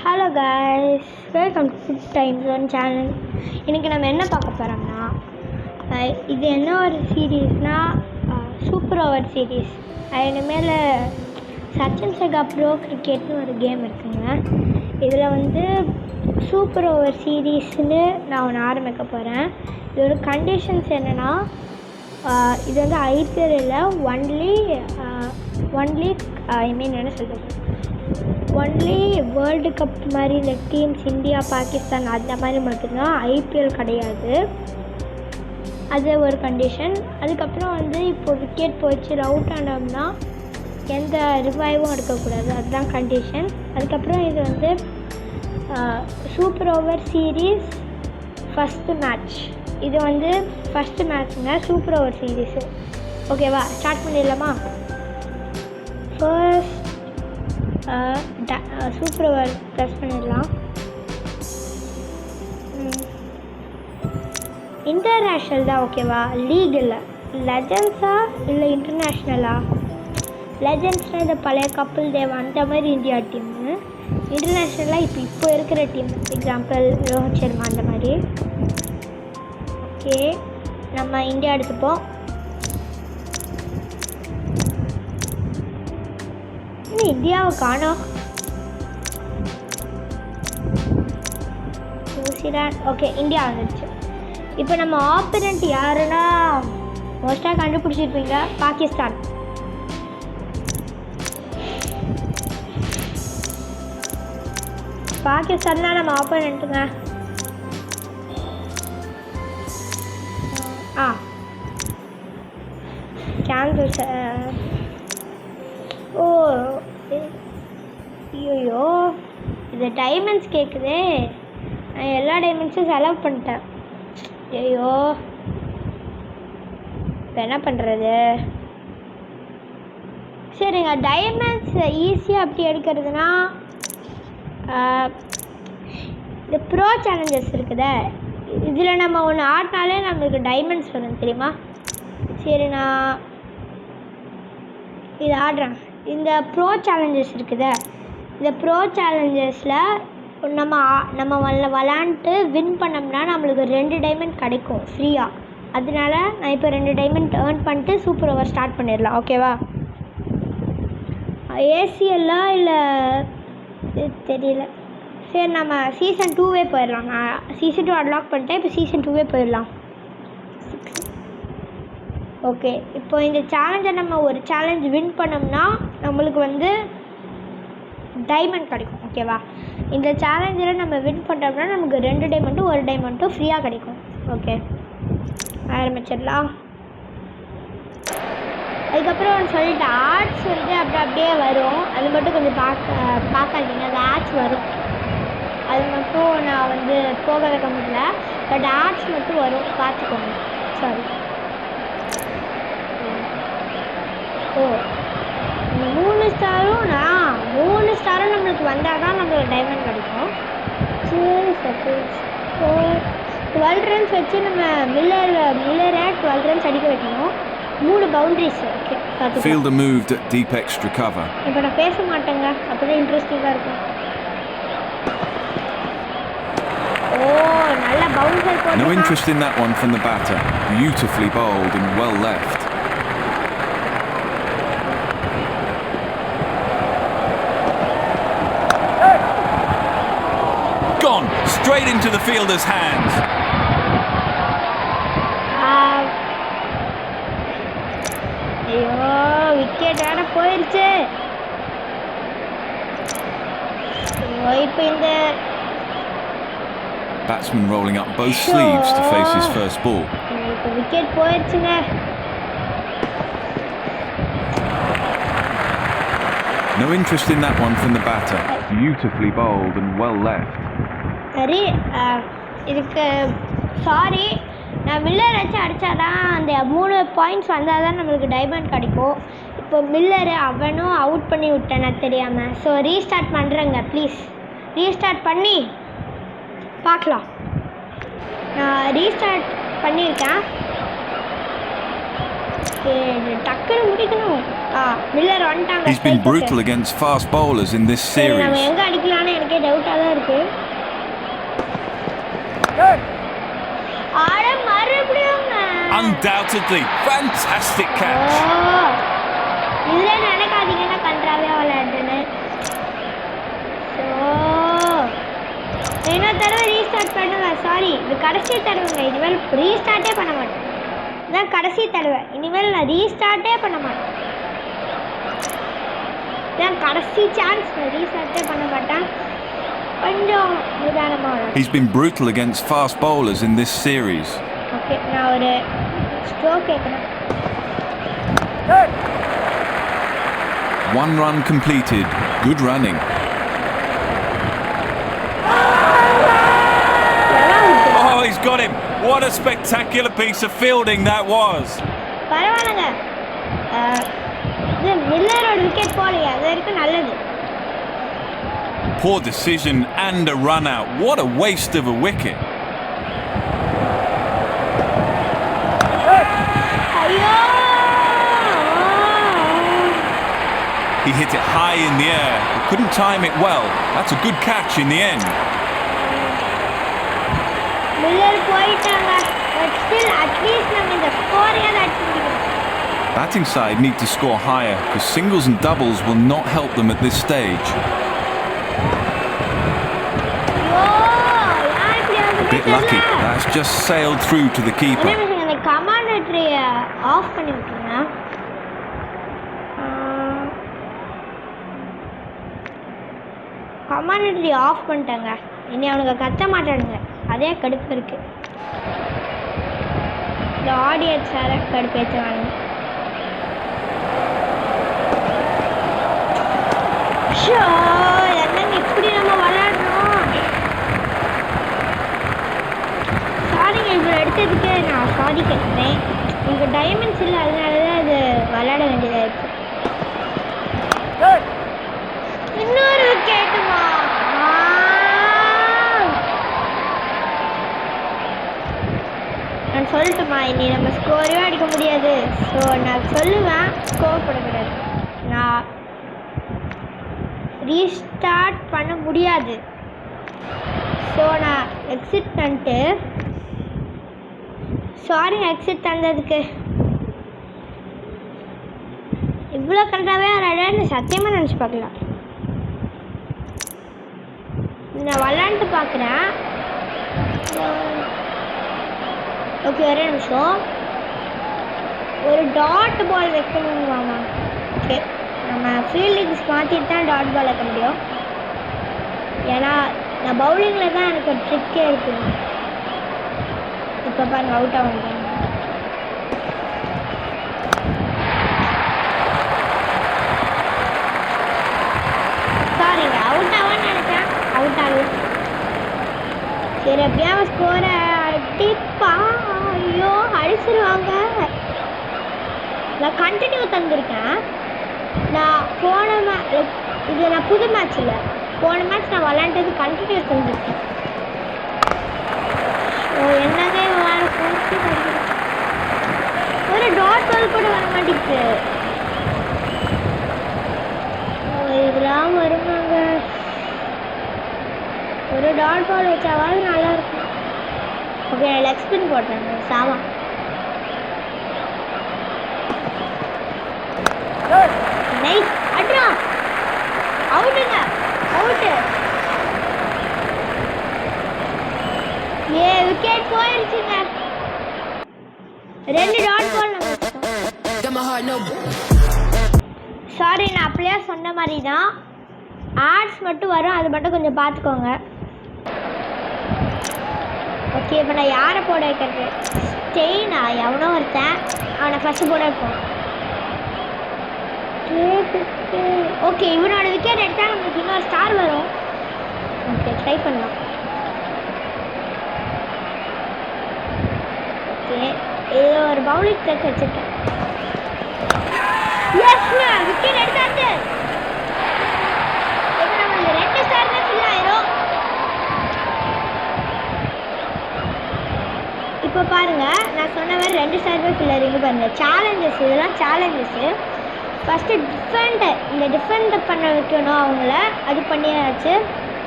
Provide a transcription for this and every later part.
Hello guys, welcome to food time zone channel. இன்றைக்கி நம்ம என்ன பார்க்க போகிறோம்னா, இது என்ன ஒரு சீரீஸ்னால் சூப்பர் ஓவர் சீரீஸ். இனிமேல் சச்சின் செகா ப்ரோ கிரிக்கெட்னு ஒரு கேம் இருக்குங்க. இதில் சூப்பர் ஓவர் சீரீஸ்னு நான் ஒன்று ஆரம்பிக்க போகிறேன். இதோட கண்டிஷன்ஸ் என்னென்னா, இது ஐபிஎல் இல்லை, ஒன்லி என்ன சொல்கிறது, ஒன்லி வேர்ல்டு கப் மாதிரி இந்த டீம்ஸ் இந்தியா பாகிஸ்தான் அந்த மாதிரி மட்டும்தான், ஐபிஎல் கிடையாது. அது ஒரு கண்டிஷன். அதுக்கப்புறம் இப்போது விக்கெட் போயிடுச்சு, அவுட் ஆனோம்னா எந்த ரிவைவும் இருக்கக்கூடாது, அதுதான் கண்டிஷன். அதுக்கப்புறம் இது super over series first match. இது ஃபஸ்ட்டு மேட்ச்சுங்க, சூப்பர் ஓவர் சீரீஸு. ஓகேவா, ஸ்டார்ட் பண்ணிடலாமா? ஃபர்ஸ்ட் சூப்பர் ஓவர் ப்ரெஸ் பண்ணிடலாம். இன்டர்நேஷ்னல் தான், ஓகேவா, லீக் இல்லை. லெஜண்ட்ஸா இல்லை இன்டர்நேஷ்னலா? லெஜண்ட்ஸ்னால் இந்த பழைய கபில் தேவ் அந்த மாதிரி இந்தியா டீமு. இன்டர்நேஷ்னலாக இப்போ இருக்கிற டீம், எக்ஸாம்பிள் ரோஹித் சர்மா அந்த மாதிரி. ஓகே, நம்ம இந்தியா எடுத்துப்போம். இந்தியாவை காணோம். நியூசிலாந்து. ஓகே, இந்தியா வந்துடுச்சு. இப்போ நம்ம ஆப்போனன்ட் யாருன்னா மோஸ்ட்டாக கண்டுபிடிச்சிருப்பீங்க, பாகிஸ்தான். பாகிஸ்தான் தான் நம்ம ஆப்போனண்ட்டுங்க. கேன்சல். ஓ ஐயோ, இது டைமண்ட்ஸ் கேட்குதே. நான் எல்லா டைமண்ட்ஸும் செலவு பண்ணிட்டேன். ஐயோ, இப்போ என்ன பண்ணுறது? சரிங்க, டைமண்ட்ஸ் ஈஸியாக அப்படி எடுக்கிறதுனா இந்த ப்ரோ சேலஞ்சஸ் இருக்குதே, இதில் நம்ம ஒன்று ஆடினாலே நம்மளுக்கு டைமண்ட்ஸ் வரும், தெரியுமா? சரி, நான் இது ஆடுறேன். இந்த ப்ரோ சேலஞ்சஸ் இருக்குதே, இந்த ப்ரோ சேலஞ்சஸில் நம்ம விளாண்டுட்டு வின் பண்ணோம்னா நம்மளுக்கு 2 டைமண்ட் கிடைக்கும் ஃப்ரீயாக. அதனால நான் இப்போ 2 டைமண்ட் ஏர்ன் பண்ணிட்டு சூப்பர் ஓவர் ஸ்டார்ட் பண்ணிடலாம். ஓகேவா? ஏசிஎல்லாம் இல்லை தெரியல. சரி, நம்ம சீசன் 2 போயிடலாம். நான் சீசன் 2 அன்லாக் பண்ணிட்டேன், இப்போ சீசன் 2 போயிடலாம். ஓகே, இப்போ இந்த சேலஞ்சை நம்ம ஒரு சேலஞ்ச் வின் பண்ணோம்னா நம்மளுக்கு டைமண்ட் கிடைக்கும். ஓகேவா? இந்த சேலஞ்சில் நம்ம வின் பண்ணுறோம்னா நமக்கு 2 டைமண்ட்டும் 1 டைமண்ட்டும் ஃப்ரீயாக கிடைக்கும். ஓகே, ஆரம்பிச்சிடலாம். அதுக்கப்புறம் ஒன்று சொல்லிட்டு, ஆட்ஸ் அப்படியே வரும். அது மட்டும் கொஞ்சம் பார்க்காதீங்க, அந்த ஆட்ஸ் வரும். அது மட்டும் நான் போக வைக்க முடியல, பட் ஆட்ஸ் மட்டும் வரும், பார்த்துக்கோங்க. சாரி. ஓ, 3 ஸ்டாரும் நம்மளுக்கு வந்தால் தான் நம்மளுக்கு டைமண்ட் கிடைக்கும். 12 ரன்ஸ் வச்சு நம்ம மில்லரை 12 ரன்ஸ் அடிக்க வைக்கணும். 3 boundaries. Okay, Fielder moved at deep extra cover. இப்போ நான் பேச மாட்டேங்க, அப்போதான் இன்ட்ரெஸ்டிங்காக இருக்கும். ஓ, நல்ல பவுன்சர் போட்டு. No interest in that one from the batter. Beautifully bowled and well left. Gone straight into the fielder's hands. ஐயோ, விக்கெட் வேற போயிடுச்சு. இப்போ இந்த Batsman rolling up both sleeves to face his first ball. இப்போ wicket போயிடுச்சுங்க. No interest in that one from the batter. Beautifully bowled and well left. சரி, இதுக்கு sorry. நான் மில்லர் வச்சு அடித்தாதான் அந்த 3 பாயிண்ட்ஸ் வந்தால் தான் நம்மளுக்கு டைமண்ட் கிடைக்கும். இப்போ மில்லரு அவனும் அவுட் பண்ணி விட்டேன் நான் தெரியாமல். ஸோ ரீஸ்டார்ட் பண்ணுறேங்க, ப்ளீஸ் ரீஸ்டார்ட் பண்ணி பார்க்கலாம். நான் ரீஸ்டார்ட் பண்ணியிருக்கேன். டக்குன்னு முடிக்கணும். மில்லர் வந்துட்டாங்க. He's been brutal against fast bowlers in this series. நம்ம எங்கே எடுக்கலான்னு எனக்கே டவுட்டாக தான் இருக்கு. ஆட மறுபடியும் Undoubtedly, fantastic catch. இதுல நினைக்காதீங்கன்னா கன்றாவே விளையாடுன்னு. ஸோ இன்னொரு தடவை ரீஸ்டார்ட் பண்ணுங்க. சாரி, இது கடைசி தடவைங்க. இனிமேல் ரீஸ்டார்ட்டே பண்ண மாட்டேன். இதான் கடைசி தடவை. இனிமேல் நான் ரீஸ்டார்ட்டே பண்ண மாட்டேன். இதான் கடைசி சான்ஸ். நான் ரீஸ்டார்ட்டே பண்ண மாட்டேன். கொஞ்சம் நிதானமாக. He's been brutal against fast bowlers in this series. Okay, நான் ஒரு ஸ்ட்ரோக் கேட்குறேன். 1 run completed. Good running. Oh, he's got him. What a spectacular piece of fielding that was. பரவாயில்லைங்க. இது மில்லரோட விக்கெட் போலையா, அது வரைக்கும் நல்லது. Poor decision and a run out. What a waste of a wicket. ஐயோ! He hit it high in the air, but couldn't time it well. That's a good catch in the end. Miller போயிட்டாங்க. But still at least நம்ம இந்த ஸ்கோரையாவது அடிச்சிருக்கோம். Batting side need to score higher because singles and doubles will not help them at this stage. A bit lucky. That's just sailed through to the keeper. இந்த கமாண்டட்ரிய of பண்ணி விட்டுருங்க. கமாண்டட்ரி of பண்ணிட்டாங்க. இனி அவனுங்க கத்த மாட்டானுங்க. அதே கடுப்பு இருக்கு. இந்த ஆடியன்ஸ் வேற கடுப்பேற்றுவாங்க. ஷோ, என்னங்க இப்படி நம்ம விளையாடுறோம். சாரிங்க, இவ்வளோ எடுத்ததுக்கு நான் சாரி கேட்குறேன். உங்களுக்கு டைமண்ட்ஸ் இல்லை, அதனால தான் அது விளையாட வேண்டியதாக இருக்குது. இன்னொரு விக்கெட்டுமா? நான் சொல்லட்டுமா, இனி நம்ம ஸ்கோரே அடிக்க முடியாது. ஸோ நான் சொல்லுவேன், ஸ்கோர் பண்ணக்கூடாது. நான் ரீஸ்டார்ட் பண்ண முடியாது. ஸோ நான் எக்ஸிட் பண்ணிட்டு, சாரி எக்ஸிட் தந்ததுக்கு. இவ்வளோ கண்டாவே விளையாடுன்னு சத்தியமாக நினச்சி பார்க்கலாம். நான் விளாண்டு பார்க்குறேன். ஓகே, ஒரே நிமிஷம். ஒரு டாட் பால் வைக்கணுமாமா? ஓகே, நம்ம ஃபீல்டிங்ஸ் மாற்றிட்டு தான் டாட் பால் வைக்க முடியும். ஏன்னா நான் பவுலிங்கில் தான் எனக்கு ஒரு ட்ரிக்கே இருக்குது. இப்போ பாருங்க, அவுட் ஆகும். சாரிங்க, அவுட் ஆகும்னு நினைச்சேன். அவுட் ஆகும். சரி, அப்படியே அவன் ஸ்கோரை அடிப்பா. ஐயோ, அடிச்சிருவாங்க. நான் கண்டினியூ தந்திருக்கேன். நான் இது நான் புது மேட்ச் இல்லை, போன மேட்ச் நான் விளையாண்டது கண்டினியூ தந்திருக்கேன். என்னங்க வேறு ஒரு டாட் பால் கூட வர மாட்டேங்குது. இதெல்லாம் வருவாங்க. ஒரு டாட் பால் வச்சாவது நல்லா இருக்கும். ஓகே, நான் லெக் ஸ்பின் போட்டேன். சாவா நைஸ். அட்ரா அவுட்டுங்க, அவுட்டு. விக்கெட் போயிருச்சுங்க. 2 டாட் பால். சாரி, நான் அப்படியே சொன்ன மாதிரி தான். ஆட்ஸ் மட்டும் வரும், அது மட்டும் கொஞ்சம் பார்த்துக்கோங்க. ஓகே, இப்போ நான் யாரை போட வைக்கிறது? ஸ்டெயினா? எவனோ ஒருத்தன், அவனை ஃபஸ்ட்டு போட வைப்போம். ஓகே, இவனோட விக்கெட் எடுத்தால் நம்மளுக்கு இன்னொரு ஸ்டார் வரும். ஓகே, ட்ரை பண்ணலாம். ஓகே, இது ஒரு பவுலிங் ட்ரிக் வச்சுருக்கேன். எஸ்ங்க, விக்கெட் எடுத்தாச்சு. இப்போ நம்மளுக்கு 2 ஸ்டார் தான் ஃபில் ஆயிரும். இப்போ பாருங்க, நான் சொன்ன மாதிரி 2 ஸ்டார் தான் ஃபில் ஆயிருங்க. பாருங்க, சேலஞ்சஸ், இதெல்லாம் சேலஞ்சஸ். ஃபஸ்ட்டு இந்த டிஃபெண்ட் பண்ண வைக்கணும் அவங்கள. அது பண்ணியாச்சு.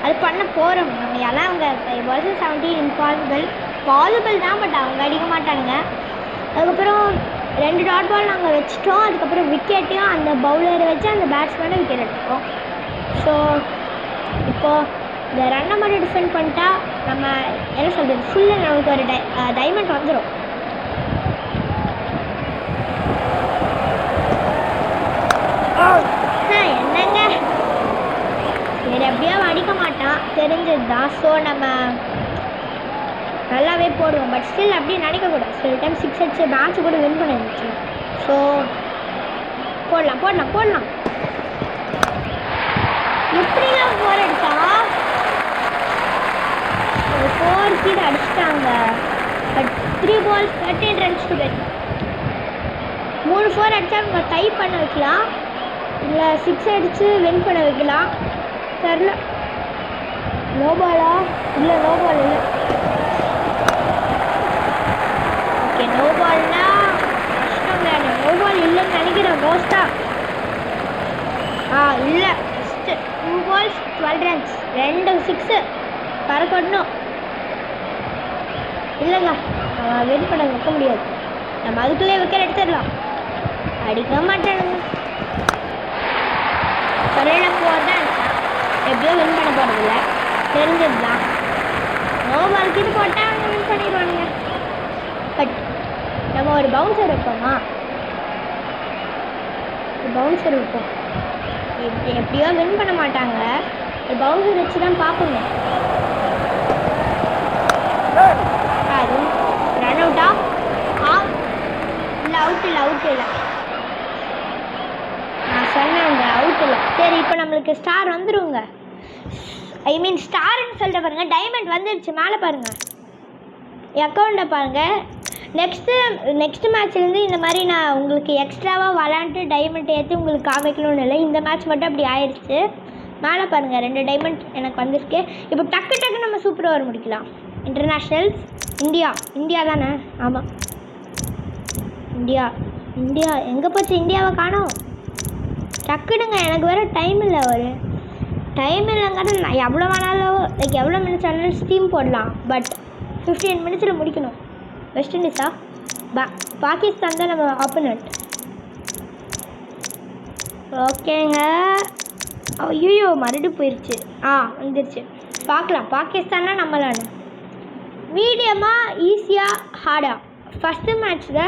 அது பண்ண போகிறோம் நம்ம. எல்லாம் அவங்க 5/17 பாசிபிள் தான், பட் அவங்க அடிக்க மாட்டாங்க. அதுக்கப்புறம் 2 டாட் பால் நாங்கள் வச்சுட்டோம். அதுக்கப்புறம் விக்கெட்டையும் அந்த பவுலரை வச்சு அந்த பேட்ஸ்மேனை விக்கெட் எடுத்துட்டோம். ஸோ இப்போது இந்த ரன்னை மட்டும் டிஃபெண்ட் பண்ணிட்டா நம்ம என்ன சொல்கிறது, ஃபுல்லாக நமக்கு ஒரு டைமண்ட் வந்துடும். என்னங்க சரி, அப்படியே அடிக்க மாட்டான், தெரிஞ்சது தான். ஸோ நம்ம நல்லாவே போடுவோம். பட் ஸ்டில் அப்படியே நினைக்கக்கூடாது. சில டைம் 6 அடிச்சு மேட்ச் கூட வின் பண்ணிருந்துச்சு. ஸோ போடலாம். எப்படிலாம் 4 அடித்தான்? ஒரு 4 கீழே அடிச்சிட்டாங்க. But 3 balls 13 runs to get. 3 4 அடித்தா நம்ம டை பண்ண வைக்கலாம், இல்லை 6 அடித்து வின் பண்ண வைக்கலாம். தெரில. நோ பாலா? இல்லை, நோ பால் இல்லை. ஓகே, நோ பால்னா கஷ்டங்க. நோ பால் இல்லைன்னு நினைக்கிறேன் மோஸ்டா. இல்லை, ஃபஸ்ட்டு 2 balls 12 runs, 2 6 பறக்கணும். இல்லைங்க, வின் பண்ண வைக்க முடியாது. நம்ம அதுக்குள்ளே விக்கெட் எடுத்துடலாம். அடிக்க மாட்டானுங்க. சரியில் 4 தான் எப்படியோ வின் பண்ண போகிறதில்ல, தெரிஞ்சது தான். நோ பால் இது போட்டால் அவங்க வின் பண்ணிடுவானுங்க. பட் நம்ம ஒரு பவுன்சர் வைப்போமா? பவுன்சர் வைப்போம். எப்படியோ வின் பண்ண மாட்டாங்க. ஒரு பவுன்சர் வச்சு தான் பார்ப்போங்க. அது ரன் அவுட்டா? இல்லை, அவுட் இல்லை. நான் சொன்னேங்க, அவுட் இல்லை. சரி, இப்போ நம்மளுக்கு ஸ்டார் வந்துடுங்க. ஸ்டார்ன்னு சொல்லிட்டு பாருங்கள், டைமண்ட் வந்துடுச்சு. மேலே பாருங்கள், என் அக்கௌண்ட்டை பாருங்கள். நெக்ஸ்ட்டு மேட்ச்லேருந்து இந்த மாதிரி நான் உங்களுக்கு எக்ஸ்ட்ராவாக விளாண்டுட்டு டைமண்ட் ஏற்றி உங்களுக்கு காமிக்கணும்னு இல்லை. இந்த மேட்ச் மட்டும் அப்படி ஆயிடுச்சு. மேலே பாருங்கள், 2 டைமண்ட் எனக்கு வந்திருக்கு. இப்போ டக்கு நம்ம சூப்பர் ஓவர் முடிக்கலாம். இன்டர்நேஷ்னல்ஸ் இந்தியா தானே? ஆமாம், இந்தியா எங்கே போச்சு? இந்தியாவை காணோம். டக்குடுங்க, எனக்கு வேறு டைம் இல்லைங்கிறது. நான் எவ்வளோ வேணாலும் எவ்வளோ மினிட்ஸ் ஆனாலும் ஸ்டீம் போடலாம். பட் 15 minutesல முடிக்கணும். வெஸ்ட் இண்டீஸா? பாகிஸ்தான் தான் நம்ம ஆப்போனண்ட். ஓகேங்க. ஐயோ, மறுபடியும் போயிடுச்சு. வந்துருச்சு. பார்க்கலாம், பாகிஸ்தான்னா நம்மளான மீடியமாக, ஈஸியாக, ஹார்டாக. ஃபஸ்ட்டு மேட்ச்சில்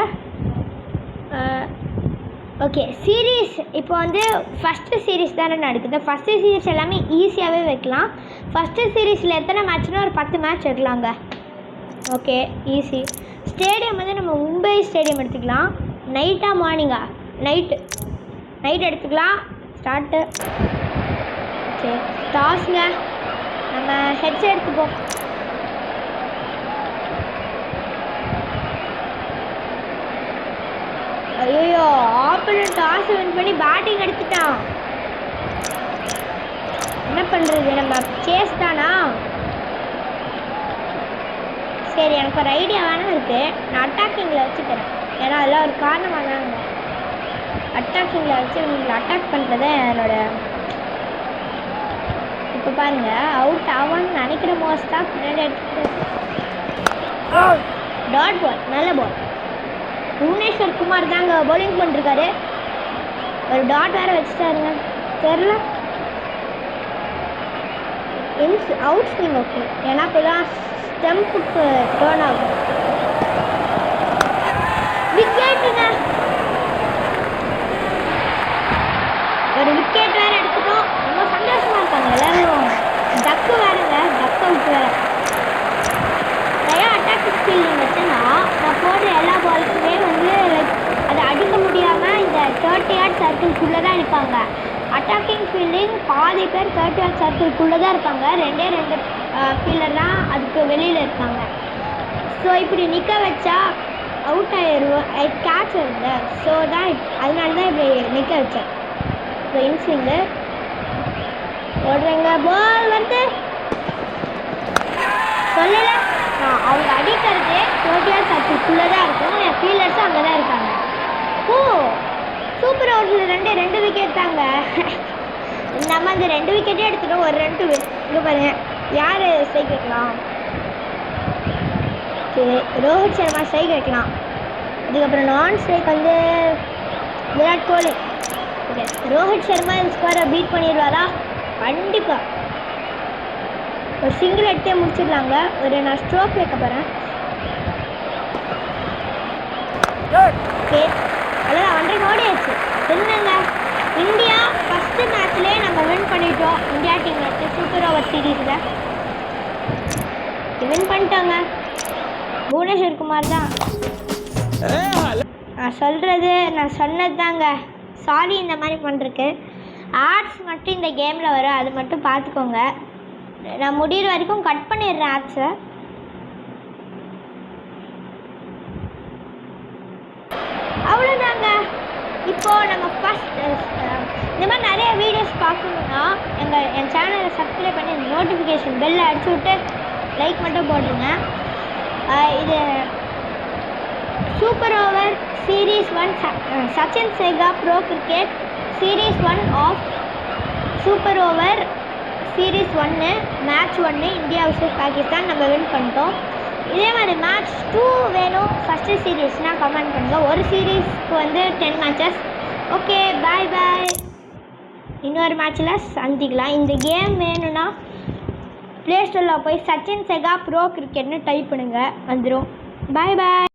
ஓகே சீரீஸ். இப்போ வந்து ஃபஸ்ட்டு சீரீஸ் தானே நடக்குது. ஃபஸ்ட்டு சீரீஸ் எல்லாமே ஈஸியாகவே வைக்கலாம். ஃபஸ்ட்டு சீரீஸில் எத்தனை மேட்ச்னா ஒரு 10 மேட்ச் வைக்கலாங்க. Okay, easy. ஸ்டேடியம் வந்து நம்ம மும்பை ஸ்டேடியம் எடுத்துக்கலாம். நைட்டா மார்னிங்கா? நைட் எடுத்துக்கலாம். ஸ்டார்ட்டு. ஓகே, டாஸ்ங்க. நம்ம ஹெட்ஸ் எடுத்துப்போம். ஐயோ, ஆப்போனன்ட் டாஸ் வின் பண்ணி பேட்டிங் எடுத்துட்டான். என்ன பண்ணுறது? நம்ம சேஸ் தானா? சரி, எனக்கு ஒரு ஐடியா வேணும் இருக்குது. நான் அட்டாக்கிங்கில் வச்சுக்கிறேன். ஏன்னா அதெல்லாம் ஒரு காரணமாக தாங்க. அட்டாக்கிங்கில் வச்சு உங்களை அட்டாக் பண்ணுறது என்னோட. இப்போ பாருங்கள், அவுட் ஆவான்னு நினைக்கிற மோஸ்ட்டாக பின்னாடி எடுத்துட்டு டாட் பால். நல்ல பால். புவனேஸ்வர் குமார் தாங்க பவுலிங் பண்ணிருக்காரு. ஒரு டாட் வேறு வச்சுட்டாருங்க. தெரில. Out swing. ஓகே, ஏன்னா இப்போ தான் ஸ்டெம்புக்கு டேர்ன் ஆகும். விக்கெட்டுங்க. ஒரு விக்கெட் வேறு எடுத்துட்டோம். ரொம்ப சந்தோஷமாக இருக்காங்க எல்லோரும். டக்கு வேறுங்க, டக் அவுட் வேறு. நிறையா அட்டாக்கிங் ஃபீல்டிங் வச்சுன்னா நான் போடுற எல்லா பால்ஸுமே வந்து அதை அடிக்க முடியாமல் இந்த 30 yard சர்க்கிள்குள்ளே தான் இருப்பாங்க. அட்டாக்கிங் ஃபீல்டிங் பாதி பேர் 30 yard சர்க்கிள்குள்ளே தான் இருப்பாங்க. 2 ஃபீல்டர் தான் அதுக்கு வெளியில் இருப்பாங்க. ஸோ இப்படி நிற்க வச்சா அவுட் ஆயிடுவோம். கேட்ச் வருங்க. ஸோ தான் அதனால தான் இப்படி நிற்க வச்சேன். ஸோ இன்ஸ்விங்கு போடுறேங்க. பால் வந்து சொல்லலை, அவங்க அடிக்கிறது 30 yard சர்க்கிள்குள்ளே தான் இருக்கும். என் ஃபீல்டர்ஸும் அங்கே தான் இருக்காங்க. ஓ சூப்பர் ஓவர்ஸில் ரெண்டு விக்கெட் தாங்க. நம்ம அந்த 2 விக்கெட்டே எடுத்துட்டோம். ஒரு 2 இங்கே பாருங்க யார் ஸ்ட்ரைக் வைக்கலாம். சரி ரோஹித் சர்மா ஸ்ட்ரைக் வைக்கலாம். அதுக்கப்புறம் நான் ஸ்ட்ரைக் வந்து விராட் கோலி. ஓகே ரோஹித் சர்மா இந்த ஸ்கோரை பீட் பண்ணிடுவாரா? கண்டிப்பாக ஒரு சிங்கிள் எடுத்தே முடிச்சிடலாங்க. நான் ஸ்ட்ரோக் வைக்க போகிறேன். ஓகே அவ்வளோதான் 100 ஓடியாச்சு. என்னங்க இந்தியா ஃபஸ்ட்டு மேட்ச்லேயே நம்ம வின் பண்ணிட்டோம். இந்தியா டீம் வச்சு சூப்பர் ஓவர் சீரீஸில் வின் பண்ணிட்டோங்க. புவனேஸ்வர் குமார் தான் நான் சொன்னது தாங்க. சாரி இந்த மாதிரி பண்ணுறக்கு. ஆட்ஸ் மட்டும் இந்த கேமில் வரும், அது மட்டும் பார்த்துக்கோங்க. நான் முடிகிற வரைக்கும் கட் பண்ணிடுறேன் ஆட்ஸை. அவ்வளோதாங்க. இப்போது நம்ம இந்த மாதிரி நிறைய வீடியோஸ் பார்க்கணுன்னா என் சேனலை சப்ஸ்கிரைப் பண்ணி நோட்டிஃபிகேஷன் பெல்லை அடிச்சு விட்டு லைக் மட்டும் போட்டுருங்க. இது சூப்பர் ஓவர் சீரீஸ் 1 சச்சின் சேகா bro cricket series 1 of super over series 1 match 1 India vs Pakistan நம்ம வின் பண்ணிட்டோம். இதே மாதிரி மேட்ச் 2 வேணும் ஃபஸ்ட்டு சீரீஸ்னால் கமெண்ட் பண்ணுங்கள். ஒரு சீரீஸ்க்கு வந்து 10 மேட்சஸ். ஓகே பாய் பாய். இன்னொரு மேட்ச்சில் சந்திக்கலாம். இந்த கேம் வேணும்னா ப்ளே ஸ்டோரில் போய் சச்சின் சேகா ப்ரோ கிரிக்கெட்னு டைப் பண்ணுங்கள், வந்துடும். பாய் பாய்.